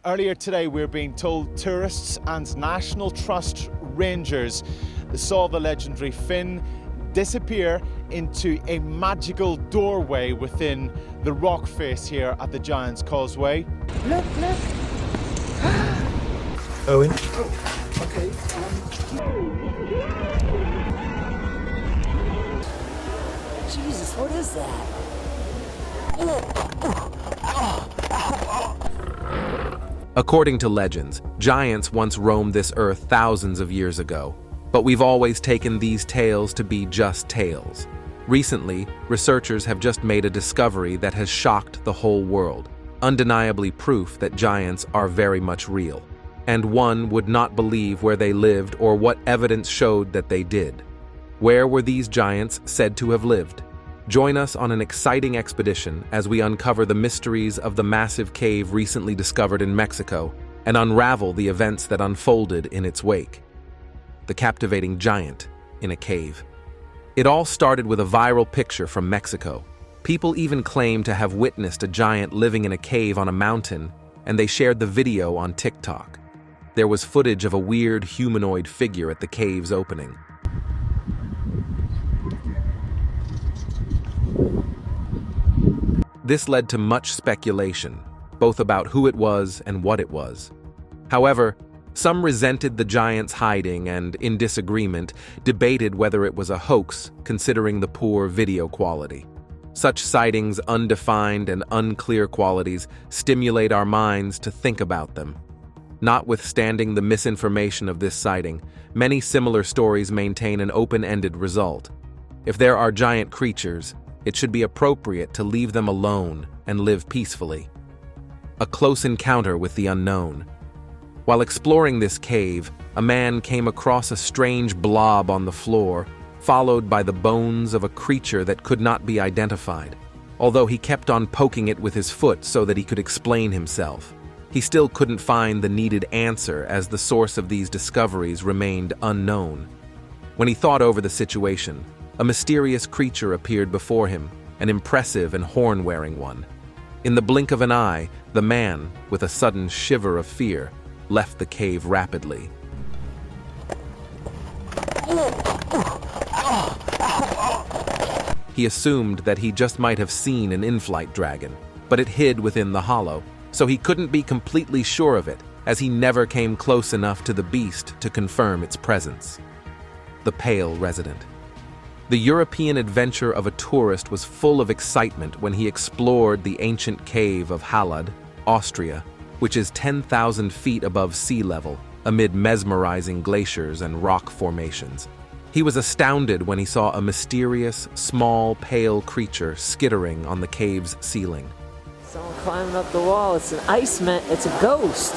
Earlier today, we're being told tourists and National Trust rangers saw the legendary fin disappear into a magical doorway within the rock face here at the Giant's Causeway. Look, look. Owen? Oh, okay. Jesus, what is that? According to legends, giants once roamed this earth thousands of years ago, but we've always taken these tales to be just tales. Recently, researchers have just made a discovery that has shocked the whole world, undeniably proof that giants are very much real, and one would not believe where they lived or what evidence showed that they did. Where were these giants said to have lived? Join us on an exciting expedition as we uncover the mysteries of the massive cave recently discovered in Mexico and unravel the events that unfolded in its wake. The captivating giant in a cave. It all started with a viral picture from Mexico. People even claim to have witnessed a giant living in a cave on a mountain, and they shared the video on TikTok. There was footage of a weird humanoid figure at the cave's opening. This led to much speculation, both about who it was and what it was. However, some resented the giant's hiding and, in disagreement, debated whether it was a hoax, considering the poor video quality. Such sightings' undefined and unclear qualities stimulate our minds to think about them. Notwithstanding the misinformation of this sighting, many similar stories maintain an open-ended result. If there are giant creatures, it should be appropriate to leave them alone and live peacefully. A close encounter with the unknown. While exploring this cave, a man came across a strange blob on the floor, followed by the bones of a creature that could not be identified. Although he kept on poking it with his foot so that he could explain himself, he still couldn't find the needed answer as the source of these discoveries remained unknown. When he thought over the situation, a mysterious creature appeared before him, an impressive and horn-wearing one. In the blink of an eye, the man, with a sudden shiver of fear, left the cave rapidly. He assumed that he just might have seen an in-flight dragon, but it hid within the hollow, so he couldn't be completely sure of it, as he never came close enough to the beast to confirm its presence. The Pale Resident. The European adventure of a tourist was full of excitement when he explored the ancient cave of Halad, Austria, which is 10,000 feet above sea level, amid mesmerizing glaciers and rock formations. He was astounded when he saw a mysterious, small, pale creature skittering on the cave's ceiling. Someone climbing up the wall. It's an iceman. It's a ghost.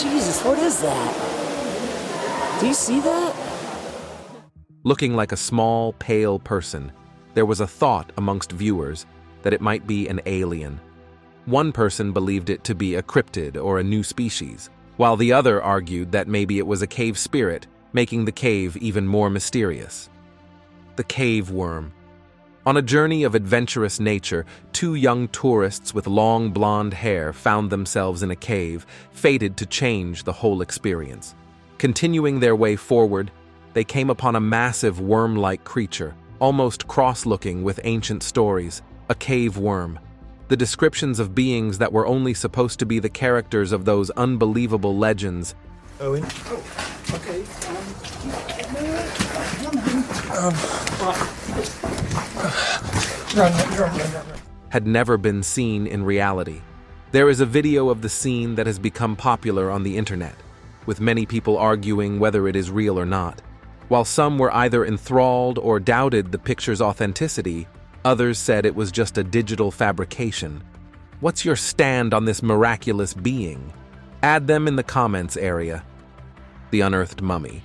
Jesus, what is that? Do you see that? Looking like a small, pale person, there was a thought amongst viewers that it might be an alien. One person believed it to be a cryptid or a new species, while the other argued that maybe it was a cave spirit, making the cave even more mysterious. The cave worm. On a journey of adventurous nature, two young tourists with long blonde hair found themselves in a cave, fated to change the whole experience. Continuing their way forward, they came upon a massive worm-like creature, almost cross-looking with ancient stories, a cave worm. The descriptions of beings that were only supposed to be the characters of those unbelievable legends. Owen? Oh, okay. Run. Had never been seen in reality. There is a video of the scene that has become popular on the internet, with many people arguing whether it is real or not. While some were either enthralled or doubted the picture's authenticity, others said it was just a digital fabrication. What's your stand on this miraculous being? Add them in the comments area. The Unearthed Mummy.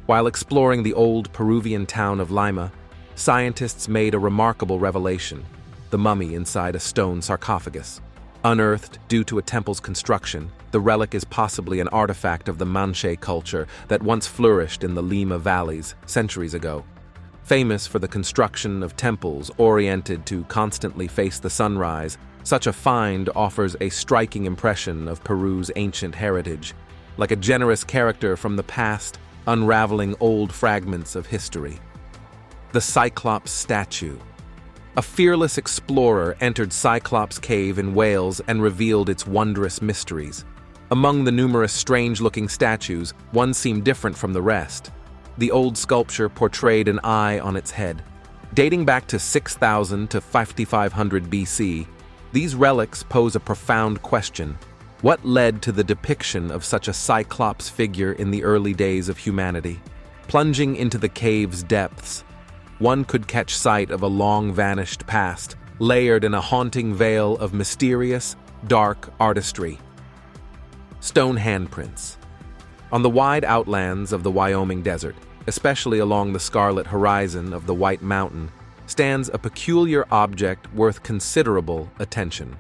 While exploring the old Peruvian town of Lima, scientists made a remarkable revelation: the mummy inside a stone sarcophagus. Unearthed due to a temple's construction, the relic is possibly an artifact of the Manche culture that once flourished in the Lima valleys centuries ago. Famous for the construction of temples oriented to constantly face the sunrise, Such a find offers a striking impression of Peru's ancient heritage, like a generous character from the past unraveling old fragments of history. The Cyclops statue. A fearless explorer entered Cyclops Cave in Wales and revealed its wondrous mysteries. Among the numerous strange-looking statues, one seemed different from the rest. The old sculpture portrayed an eye on its head. Dating back to 6000 to 5500 BC, these relics pose a profound question. What led to the depiction of such a Cyclops figure in the early days of humanity? Plunging into the cave's depths, one could catch sight of a long-vanished past, layered in a haunting veil of mysterious, dark artistry. Stone handprints. On the wide outlands of the Wyoming desert, especially along the scarlet horizon of the White Mountain, stands a peculiar object worth considerable attention.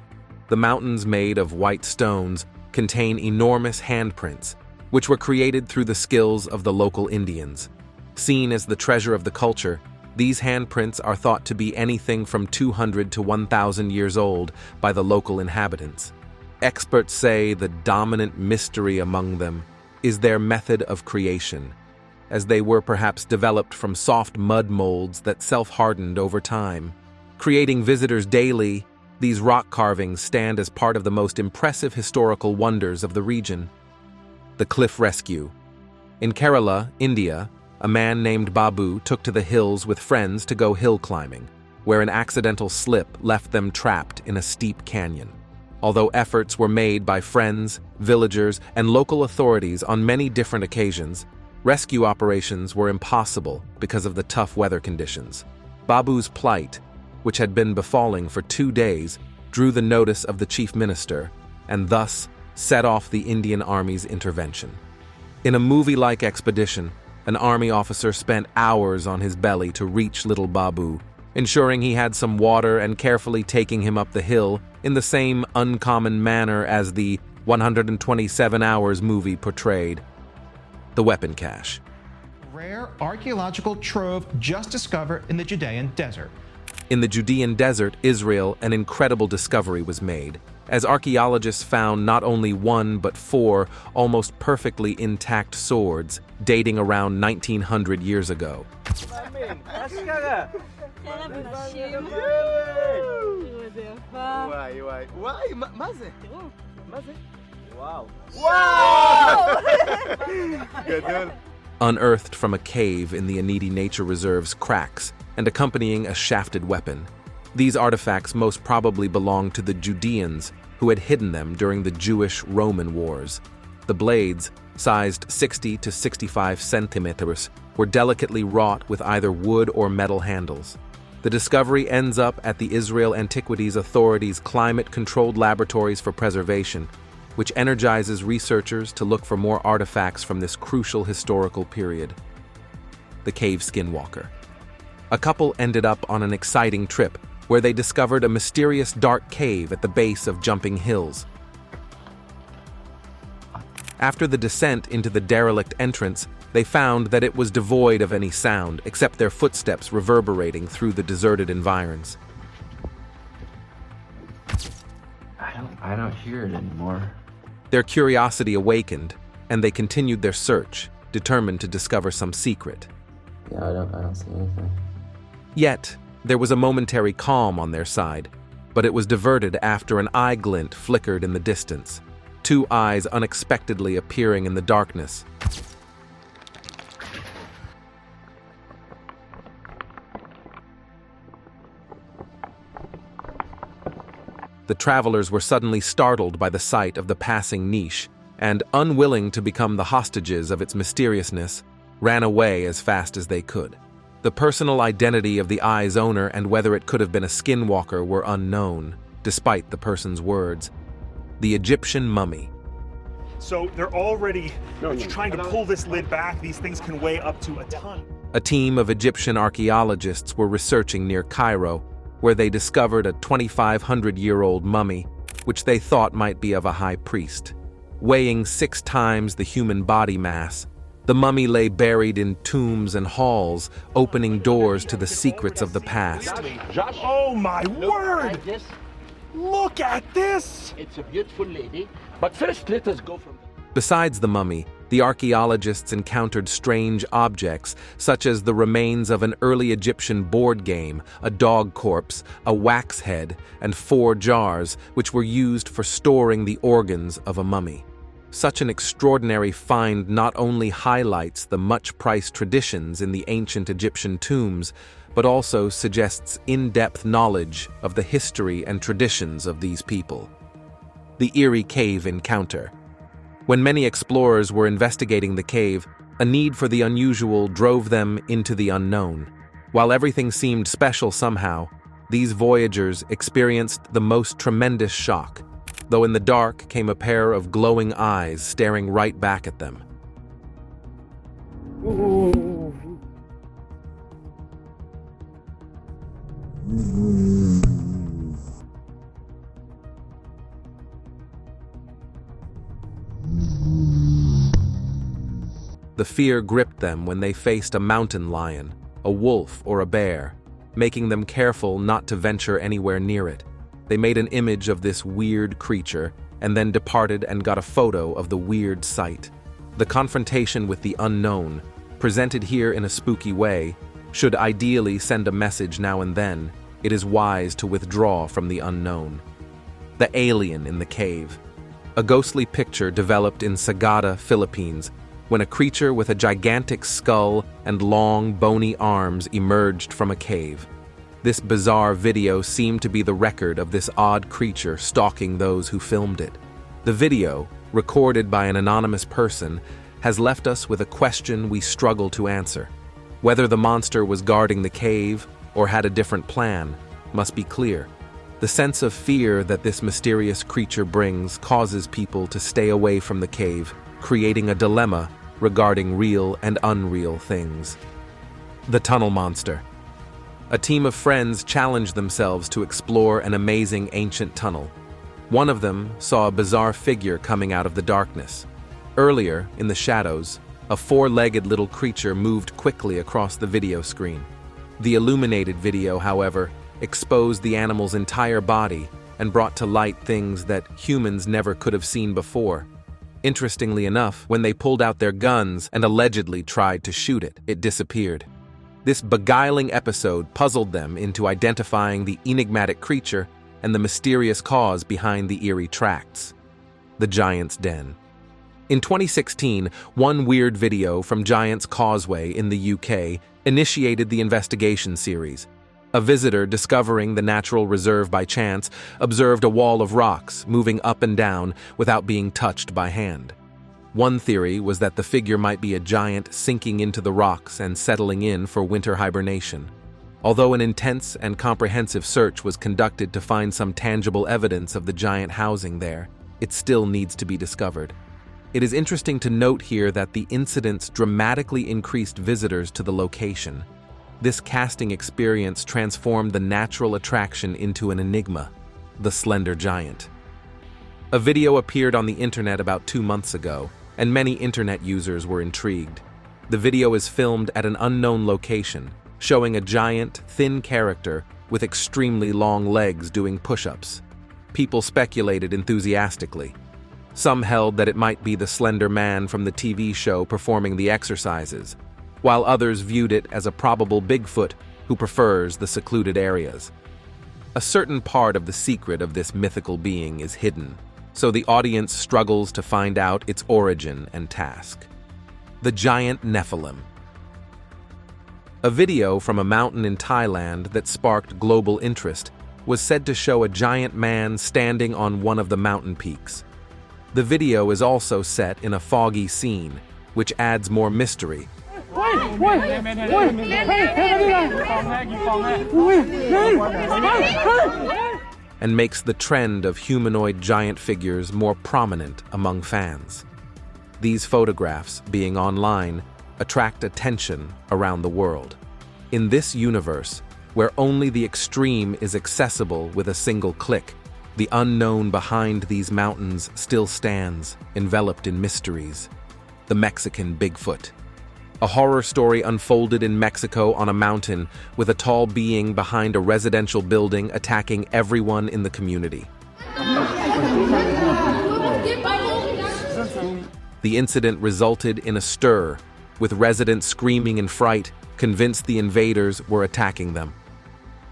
The mountains made of white stones contain enormous handprints, which were created through the skills of the local Indians. Seen as the treasure of the culture, these handprints are thought to be anything from 200 to 1,000 years old by the local inhabitants. Experts say the dominant mystery among them is their method of creation, as they were perhaps developed from soft mud molds that self-hardened over time. Creating visitors daily, these rock carvings stand as part of the most impressive historical wonders of the region. The Cliff Rescue. In Kerala, India, a man named Babu took to the hills with friends to go hill climbing, where an accidental slip left them trapped in a steep canyon. Although efforts were made by friends, villagers, and local authorities on many different occasions, rescue operations were impossible because of the tough weather conditions. Babu's plight, which had been befalling for 2 days, drew the notice of the chief minister and thus set off the Indian Army's intervention. In a movie-like expedition, an army officer spent hours on his belly to reach little Babu, ensuring he had some water and carefully taking him up the hill in the same uncommon manner as the 127 Hours movie portrayed. The weapon cache. Rare archaeological trove just discovered in the Judean desert. In the Judean desert, Israel, an incredible discovery was made, as archaeologists found not only 1 but 4 almost perfectly intact swords dating around 1900 years ago. Unearthed from a cave in the Aniti Nature Reserve's cracks and accompanying a shafted weapon. These artifacts most probably belonged to the Judeans, who had hidden them during the Jewish-Roman wars. The blades, sized 60 to 65 centimeters, were delicately wrought with either wood or metal handles. The discovery ends up at the Israel Antiquities Authority's climate-controlled laboratories for preservation, which energizes researchers to look for more artifacts from this crucial historical period. The Cave Skinwalker. A couple ended up on an exciting trip where they discovered a mysterious dark cave at the base of Jumping Hills. After the descent into the derelict entrance, they found that it was devoid of any sound except their footsteps reverberating through the deserted environs. I don't hear it anymore. Their curiosity awakened, and they continued their search, determined to discover some secret. Yeah, I don't see anything. Yet, there was a momentary calm on their side, but it was diverted after an eye glint flickered in the distance, 2 eyes unexpectedly appearing in the darkness. The travelers were suddenly startled by the sight of the passing niche, and, unwilling to become the hostages of its mysteriousness, ran away as fast as they could. The personal identity of the eye's owner and whether it could have been a skinwalker were unknown, despite the person's words. The Egyptian mummy. So they're already trying to pull this lid back. These things can weigh up to a ton. A team of Egyptian archaeologists were researching near Cairo, where they discovered a 2,500-year-old mummy, which they thought might be of a high priest. Weighing 6 times the human body mass, the mummy lay buried in tombs and halls, opening doors to the secrets of the past. Oh my word! Look at this! It's a beautiful lady, but first let us go from Besides the mummy, the archaeologists encountered strange objects, such as the remains of an early Egyptian board game, a dog corpse, a wax head, and 4 jars, which were used for storing the organs of a mummy. Such an extraordinary find not only highlights the much-priced traditions in the ancient Egyptian tombs, but also suggests in-depth knowledge of the history and traditions of these people. The Eerie Cave Encounter. When many explorers were investigating the cave, a need for the unusual drove them into the unknown. While everything seemed special somehow, these voyagers experienced the most tremendous shock, though in the dark came a pair of glowing eyes staring right back at them. The fear gripped them when they faced a mountain lion, a wolf, or a bear, making them careful not to venture anywhere near it. They made an image of this weird creature and then departed and got a photo of the weird sight. The confrontation with the unknown, presented here in a spooky way, should ideally send a message now and then. It is wise to withdraw from the unknown. The alien in the cave. A ghostly picture developed in Sagada, Philippines, when a creature with a gigantic skull and long, bony arms emerged from a cave. This bizarre video seemed to be the record of this odd creature stalking those who filmed it. The video, recorded by an anonymous person, has left us with a question we struggle to answer. Whether the monster was guarding the cave or had a different plan must be clear. The sense of fear that this mysterious creature brings causes people to stay away from the cave, creating a dilemma regarding real and unreal things. The Tunnel Monster. A team of friends challenged themselves to explore an amazing ancient tunnel. One of them saw a bizarre figure coming out of the darkness. Earlier, in the shadows, a 4-legged little creature moved quickly across the video screen. The illuminated video, however, exposed the animal's entire body and brought to light things that humans never could have seen before. Interestingly enough, when they pulled out their guns and allegedly tried to shoot it, it disappeared. This beguiling episode puzzled them into identifying the enigmatic creature and the mysterious cause behind the eerie tracts. The Giant's Den. In 2016, one weird video from Giant's Causeway in the UK initiated the investigation series. A visitor discovering the natural reserve by chance observed a wall of rocks moving up and down without being touched by hand. One theory was that the figure might be a giant sinking into the rocks and settling in for winter hibernation. Although an intense and comprehensive search was conducted to find some tangible evidence of the giant housing there, it still needs to be discovered. It is interesting to note here that the incidents dramatically increased visitors to the location. This casting experience transformed the natural attraction into an enigma, the Slender Giant. A video appeared on the internet about 2 months ago, and many internet users were intrigued. The video is filmed at an unknown location, showing a giant, thin character with extremely long legs doing push-ups. People speculated enthusiastically. Some held that it might be the Slender Man from the TV show performing the exercises, while others viewed it as a probable Bigfoot who prefers the secluded areas. A certain part of the secret of this mythical being is hidden, so the audience struggles to find out its origin and task. The Giant Nephilim. A video from a mountain in Thailand that sparked global interest was said to show a giant man standing on one of the mountain peaks. The video is also set in a foggy scene, which adds more mystery and makes the trend of humanoid giant figures more prominent among fans. These photographs, being online, attract attention around the world. In this universe, where only the extreme is accessible with a single click, the unknown behind these mountains still stands, enveloped in mysteries. The Mexican Bigfoot. A horror story unfolded in Mexico on a mountain with a tall being behind a residential building attacking everyone in the community. The incident resulted in a stir, with residents screaming in fright, convinced the invaders were attacking them.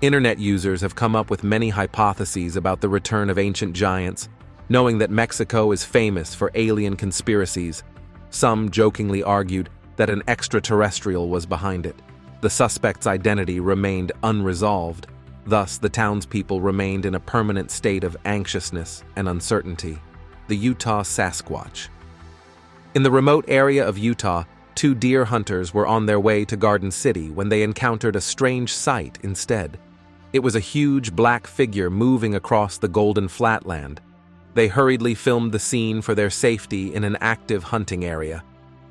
Internet users have come up with many hypotheses about the return of ancient giants, knowing that Mexico is famous for alien conspiracies. Some jokingly argued that an extraterrestrial was behind it. The suspect's identity remained unresolved. Thus, the townspeople remained in a permanent state of anxiousness and uncertainty. The Utah Sasquatch. In the remote area of Utah, 2 deer hunters were on their way to Garden City when they encountered a strange sight instead. It was a huge black figure moving across the Golden Flatland. They hurriedly filmed the scene for their safety in an active hunting area.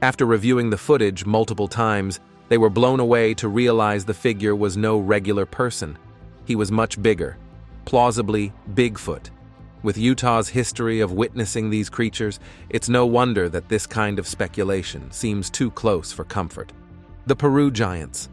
After reviewing the footage multiple times, they were blown away to realize the figure was no regular person. He was much bigger, plausibly Bigfoot. With Utah's history of witnessing these creatures, it's no wonder that this kind of speculation seems too close for comfort. The Peru Giants.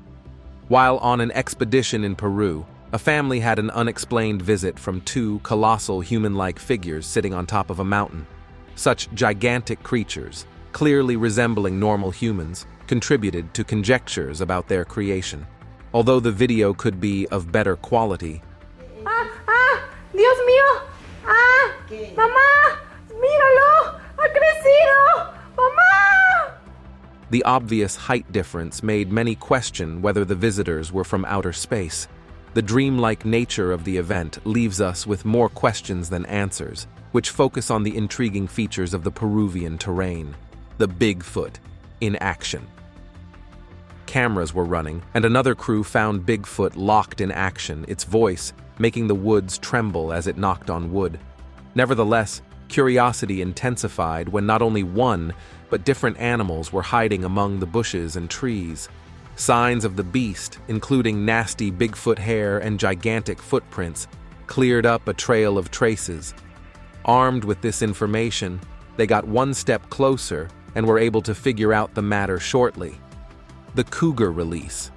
While on an expedition in Peru, a family had an unexplained visit from 2 colossal human-like figures sitting on top of a mountain. Such gigantic creatures, clearly resembling normal humans, contributed to conjectures about their creation. Although the video could be of better quality, Dios mío! Mamá! Míralo! ¡Ha crecido! Mamá! the obvious height difference made many question whether the visitors were from outer space. The dreamlike nature of the event leaves us with more questions than answers, which focus on the intriguing features of the Peruvian terrain. The Bigfoot in action. Cameras were running, and another crew found Bigfoot locked in action, its voice making the woods tremble as it knocked on wood. Nevertheless, curiosity intensified when not only one, but different animals were hiding among the bushes and trees. Signs of the beast, including nasty Bigfoot hair and gigantic footprints, cleared up a trail of traces. Armed with this information, they got one step closer and were able to figure out the matter shortly. The cougar release.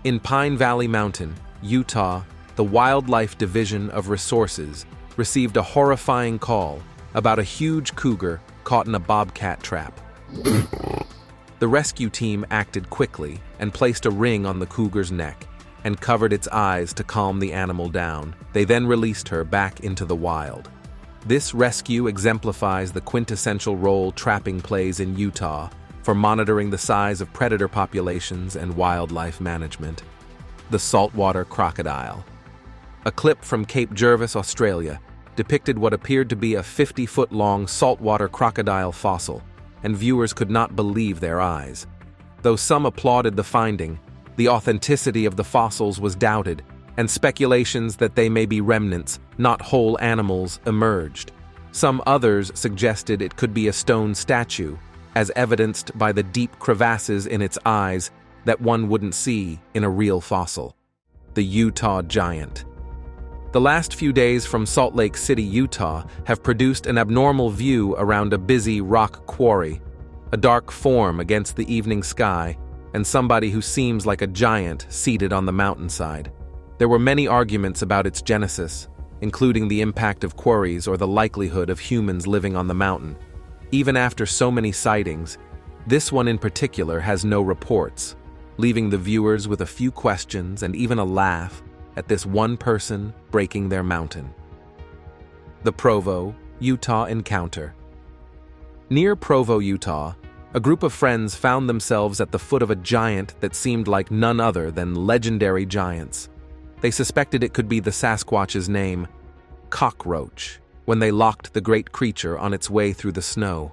In Pine Valley Mountain, Utah, the Wildlife Division of Resources received a horrifying call about a huge cougar caught in a bobcat trap. The rescue team acted quickly and placed a ring on the cougar's neck and covered its eyes to calm the animal down. They then released her back into the wild. This rescue exemplifies the quintessential role trapping plays in Utah for monitoring the size of predator populations and wildlife management. The saltwater crocodile. A clip from Cape Jervis, Australia, depicted what appeared to be a 50-foot-long saltwater crocodile fossil, and viewers could not believe their eyes. Though some applauded the finding, the authenticity of the fossils was doubted, and speculations that they may be remnants, not whole animals, emerged. Some others suggested it could be a stone statue, as evidenced by the deep crevasses in its eyes that one wouldn't see in a real fossil. The Utah Giant. The last few days from Salt Lake City, Utah, have produced an abnormal view around a busy rock quarry, a dark form against the evening sky, and somebody who seems like a giant seated on the mountainside. There were many arguments about its genesis, including the impact of quarries or the likelihood of humans living on the mountain. Even after so many sightings, this one in particular has no reports, leaving the viewers with a few questions and even a laugh at this one person breaking their mountain. The Provo, Utah encounter. Near Provo, Utah, a group of friends found themselves at the foot of a giant that seemed like none other than legendary giants. They suspected it could be the Sasquatch's name, Cockroach, when they locked the great creature on its way through the snow.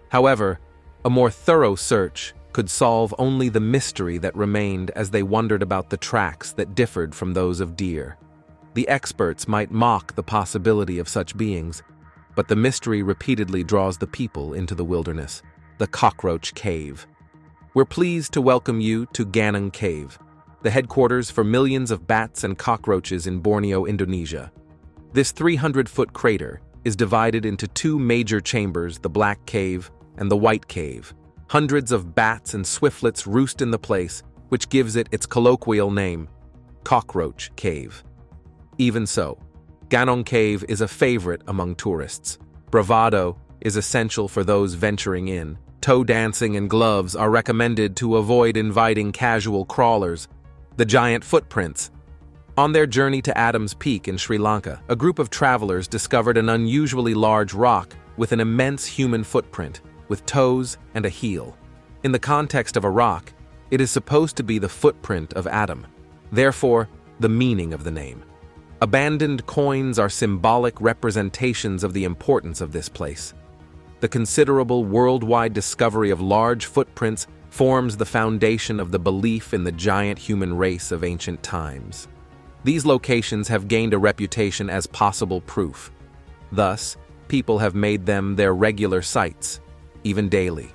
However, a more thorough search could solve only the mystery that remained as they wondered about the tracks that differed from those of deer. The experts might mock the possibility of such beings, but the mystery repeatedly draws the people into the wilderness, the Cockroach Cave. We're pleased to welcome you to Ganong Cave, the headquarters for millions of bats and cockroaches in Borneo, Indonesia. This 300-foot crater is divided into two major chambers, the Black Cave and the White Cave, Hundreds of bats and swiftlets roost in the place, which gives it its colloquial name, Cockroach Cave. Even so, Ganong Cave is a favorite among tourists. Bravado is essential for those venturing in. Toe dancing and gloves are recommended to avoid inviting casual crawlers. The giant footprints. On their journey to Adam's Peak in Sri Lanka, a group of travelers discovered an unusually large rock with an immense human footprint, with toes and a heel. In the context of a rock, it is supposed to be the footprint of Adam. Therefore, the meaning of the name. Abandoned coins are symbolic representations of the importance of this place. The considerable worldwide discovery of large footprints forms the foundation of the belief in the giant human race of ancient times. These locations have gained a reputation as possible proof. Thus, people have made them their regular sites, even daily.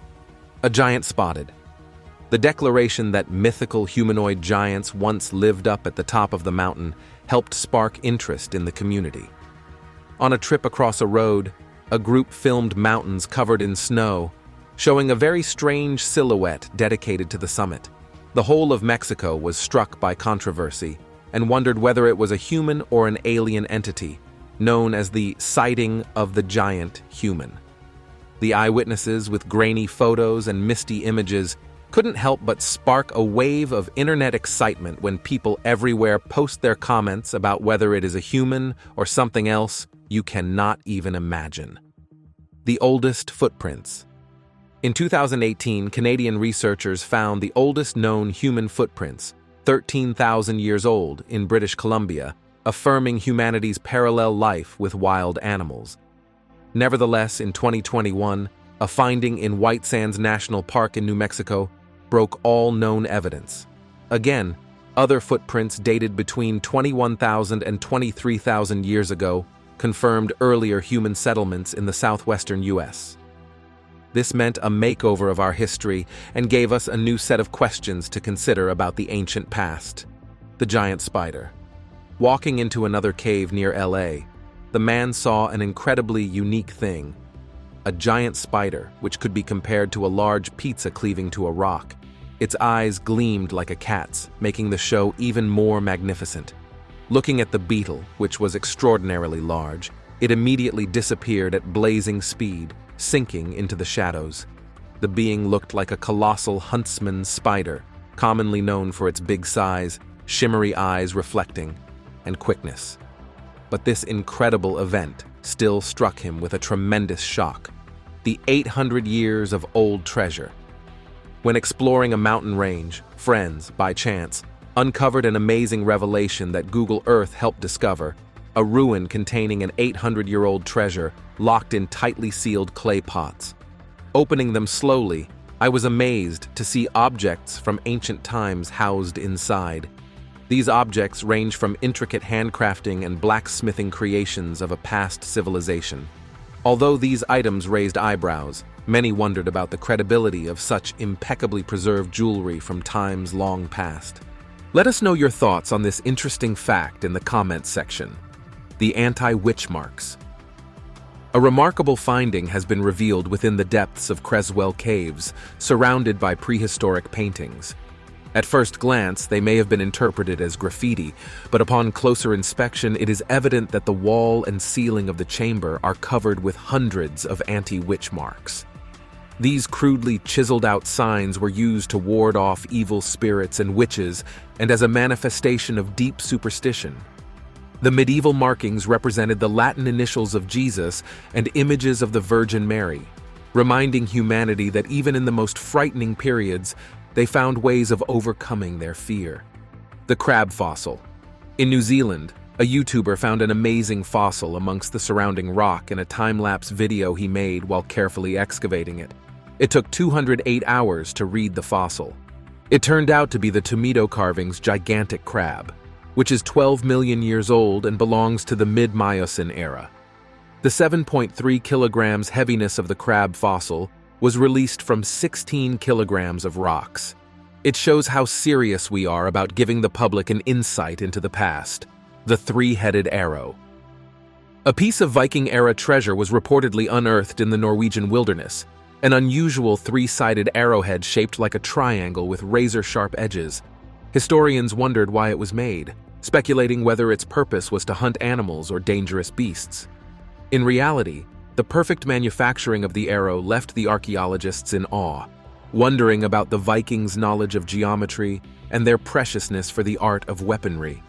A giant spotted. The declaration that mythical humanoid giants once lived up at the top of the mountain helped spark interest in the community. On a trip across a road, a group filmed mountains covered in snow, showing a very strange silhouette dedicated to the summit. The whole of Mexico was struck by controversy and wondered whether it was a human or an alien entity, known as the sighting of the giant human. The eyewitnesses, with grainy photos and misty images, couldn't help but spark a wave of internet excitement when people everywhere post their comments about whether it is a human or something else you cannot even imagine. The oldest footprints. In 2018, Canadian researchers found the oldest known human footprints, 13,000 years old, in British Columbia, affirming humanity's parallel life with wild animals. Nevertheless, in 2021, a finding in White Sands National Park in New Mexico broke all known evidence. Again, other footprints dated between 21,000 and 23,000 years ago confirmed earlier human settlements in the southwestern U.S. This meant a makeover of our history and gave us a new set of questions to consider about the ancient past. The giant spider. Walking into another cave near L.A., the man saw an incredibly unique thing. A giant spider, which could be compared to a large pizza cleaving to a rock. Its eyes gleamed like a cat's, making the show even more magnificent. Looking at the beetle, which was extraordinarily large, it immediately disappeared at blazing speed, sinking into the shadows. The being looked like a colossal huntsman spider, commonly known for its big size, shimmery eyes reflecting, and quickness. But this incredible event still struck him with a tremendous shock. The 800 years of old treasure. When exploring a mountain range, friends, by chance, uncovered an amazing revelation that Google Earth helped discover, a ruin containing an 800-year-old treasure locked in tightly sealed clay pots. Opening them slowly, I was amazed to see objects from ancient times housed inside. These objects range from intricate handcrafting and blacksmithing creations of a past civilization. Although these items raised eyebrows, many wondered about the credibility of such impeccably preserved jewelry from times long past. Let us know your thoughts on this interesting fact in the comments section. The anti-witch marks. A remarkable finding has been revealed within the depths of Creswell Caves, surrounded by prehistoric paintings. At first glance, they may have been interpreted as graffiti, but upon closer inspection, it is evident that the wall and ceiling of the chamber are covered with hundreds of anti-witch marks. These crudely chiseled-out signs were used to ward off evil spirits and witches, and as a manifestation of deep superstition. The medieval markings represented the Latin initials of Jesus and images of the Virgin Mary, reminding humanity that even in the most frightening periods, they found ways of overcoming their fear. The crab fossil. In New Zealand, a YouTuber found an amazing fossil amongst the surrounding rock in a time-lapse video he made while carefully excavating it. It took 208 hours to read the fossil. It turned out to be the Tomato carving's gigantic crab, which is 12 million years old and belongs to the mid-Miocene era. The 7.3 kilograms heaviness of the crab fossil was released from 16 kilograms of rocks. It shows how serious we are about giving the public an insight into the past. The three-headed arrow. A piece of Viking-era treasure was reportedly unearthed in the Norwegian wilderness, an unusual three-sided arrowhead shaped like a triangle with razor-sharp edges. Historians wondered why it was made, speculating whether its purpose was to hunt animals or dangerous beasts. In reality, the perfect manufacturing of the arrow left the archaeologists in awe, wondering about the Vikings' knowledge of geometry and their preciousness for the art of weaponry.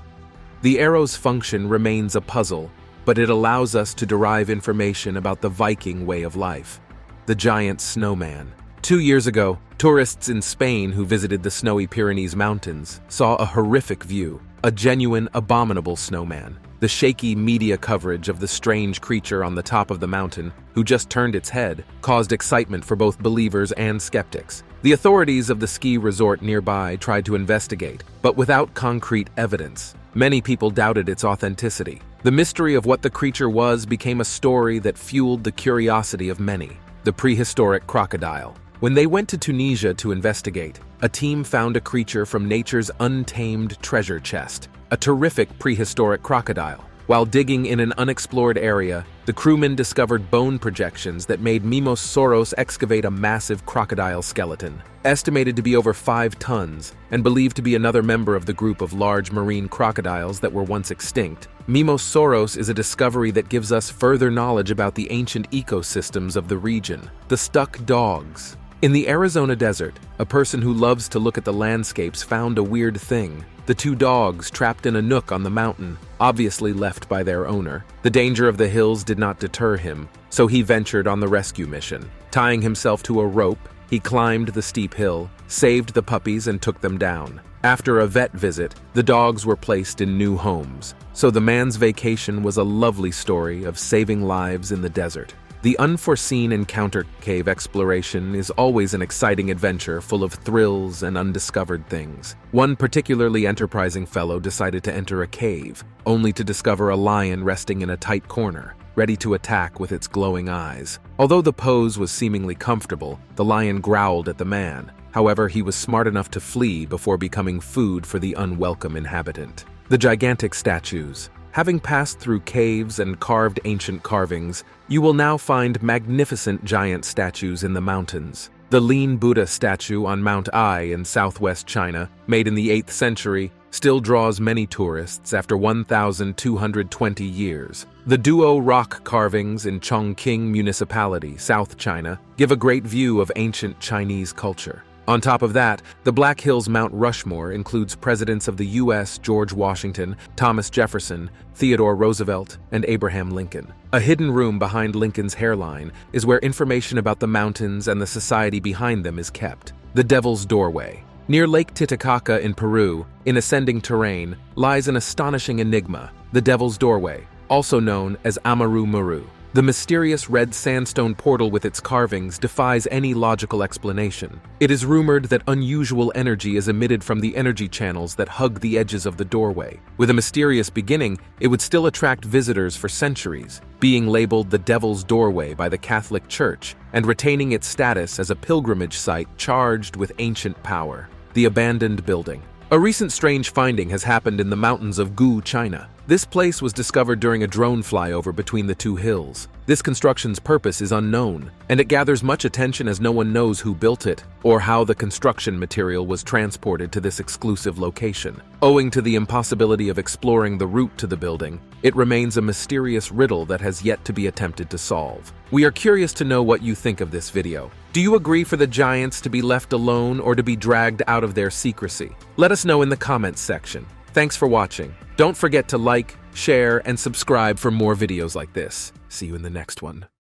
The arrow's function remains a puzzle, but it allows us to derive information about the Viking way of life, the giant snowman. 2 years ago, tourists in Spain who visited the snowy Pyrenees Mountains saw a horrific view, a genuine, abominable snowman. The shaky media coverage of the strange creature on the top of the mountain, who just turned its head, caused excitement for both believers and skeptics. The authorities of the ski resort nearby tried to investigate, but without concrete evidence. Many people doubted its authenticity. The mystery of what the creature was became a story that fueled the curiosity of many. The prehistoric crocodile. When they went to Tunisia to investigate, a team found a creature from nature's untamed treasure chest, a terrific prehistoric crocodile. While digging in an unexplored area, the crewmen discovered bone projections that made Mimos Soros excavate a massive crocodile skeleton. Estimated to be over 5 tons, and believed to be another member of the group of large marine crocodiles that were once extinct, Mimos Soros is a discovery that gives us further knowledge about the ancient ecosystems of the region. The stuck dogs. In the Arizona desert, a person who loves to look at the landscapes found a weird thing. The 2 dogs trapped in a nook on the mountain, obviously left by their owner. The danger of the hills did not deter him, so he ventured on the rescue mission. Tying himself to a rope, he climbed the steep hill, saved the puppies and took them down. After a vet visit, the dogs were placed in new homes. So the man's vacation was a lovely story of saving lives in the desert. The unforeseen encounter cave exploration is always an exciting adventure full of thrills and undiscovered things. One particularly enterprising fellow decided to enter a cave, only to discover a lion resting in a tight corner, ready to attack with its glowing eyes. Although the pose was seemingly comfortable, the lion growled at the man. However, he was smart enough to flee before becoming food for the unwelcome inhabitant. The gigantic statues. Having passed through caves and carved ancient carvings, you will now find magnificent giant statues in the mountains. The lean Buddha statue on Mount Ai in southwest China, made in the 8th century, still draws many tourists after 1,220 years. The Duo rock carvings in Chongqing Municipality, South China, give a great view of ancient Chinese culture. On top of that, the Black Hills Mount Rushmore includes presidents of the U.S. George Washington, Thomas Jefferson, Theodore Roosevelt, and Abraham Lincoln. A hidden room behind Lincoln's hairline is where information about the mountains and the society behind them is kept. The Devil's Doorway. Near Lake Titicaca in Peru, in ascending terrain, lies an astonishing enigma, the Devil's Doorway, also known as Amaru Maru. The mysterious red sandstone portal with its carvings defies any logical explanation. It is rumored that unusual energy is emitted from the energy channels that hug the edges of the doorway. With a mysterious beginning, it would still attract visitors for centuries, being labeled the Devil's Doorway by the Catholic Church and retaining its status as a pilgrimage site charged with ancient power. The Abandoned Building. A recent strange finding has happened in the mountains of Gu, China. This place was discovered during a drone flyover between the 2 hills. This construction's purpose is unknown, and it gathers much attention as no one knows who built it or how the construction material was transported to this exclusive location. Owing to the impossibility of exploring the route to the building, it remains a mysterious riddle that has yet to be attempted to solve. We are curious to know what you think of this video. Do you agree for the giants to be left alone or to be dragged out of their secrecy? Let us know in the comments section. Thanks for watching. Don't forget to like, share, and subscribe for more videos like this. See you in the next one.